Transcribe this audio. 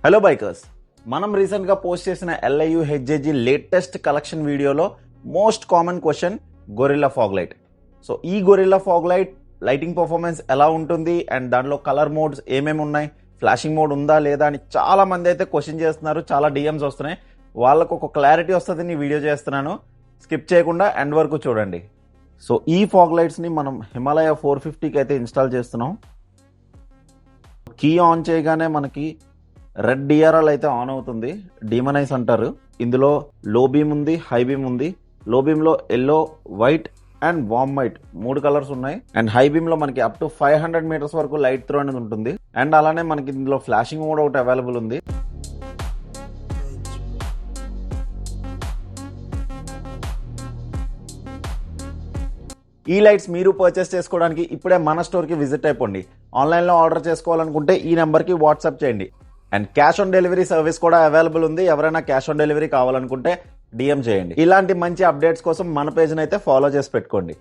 Hello bikers, మనం రీసెంట్గా post చేసిన LIU HJG లేటెస్ట్ కలెక్షన్ వీడియోలో most common question gorilla fog light. So ఈ gorilla fog light lighting performance ఎలా ఉంటుంది అండ్ దాంట్లో కలర్ మోడ్స్ ఏమేమి ఉన్నాయి, ఫ్లాషింగ్ మోడ్ ఉందా లేదా అని చాలా మంది అయితే క్వశ్చన్ చేస్తున్నారు. చాలా DMs వస్తున్నాయి. వాళ్ళకు ఒక క్లారిటీ వస్తుంది ఈ వీడియో చేస్తున్నాను. స్కిప్ చేయకుండా ఎండ్ వరకు చూడండి. సో ఈ ఫాగ్ లైట్స్ని మనం హిమాలయ 450కి అయితే ఇన్స్టాల్ చేస్తున్నాం. కీ ఆన్ చేయగానే మనకి రెడ్ DRL అయితే ఆన్ అవుతుంది. డీమనైజ్ అంటారు. ఇందులో లో బీమ్ ఉంది, హై బీమ్ ఉంది. లో బీమ్ లో yellow, white and warm white 3 colours ఉన్నాయి. అండ్ హై బీమ్ లో మనకి అప్ టు 500 మీటర్స్ వరకు లైట్ త్రో అనేది ఉంటుంది. అండ్ అలానే మనకి ఇందులో ఫ్లాషింగ్ మోడ్ ఒకటి అవైలబుల్ ఉంది. ఈ లైట్స్ మీరు పర్చేస్ చేసుకోవడానికి ఇప్పుడే మన స్టోర్కి విజిట్ అయిపోండి. ఆన్లైన్లో ఆర్డర్ చేసుకోవాలనుకుంటే ఈ నెంబర్కి వాట్సాప్ చేయండి. And cash on delivery service కూడా అవైలబుల్ ఉంది. ఎవరైనా క్యాష్ ఆన్ డెలివరీ కావాలనుకుంటే DM చేయండి. ఇలాంటి మంచి అప్డేట్స్ కోసం మన పేజ్ని అయితే ఫాలో చేసి పెట్టుకోండి.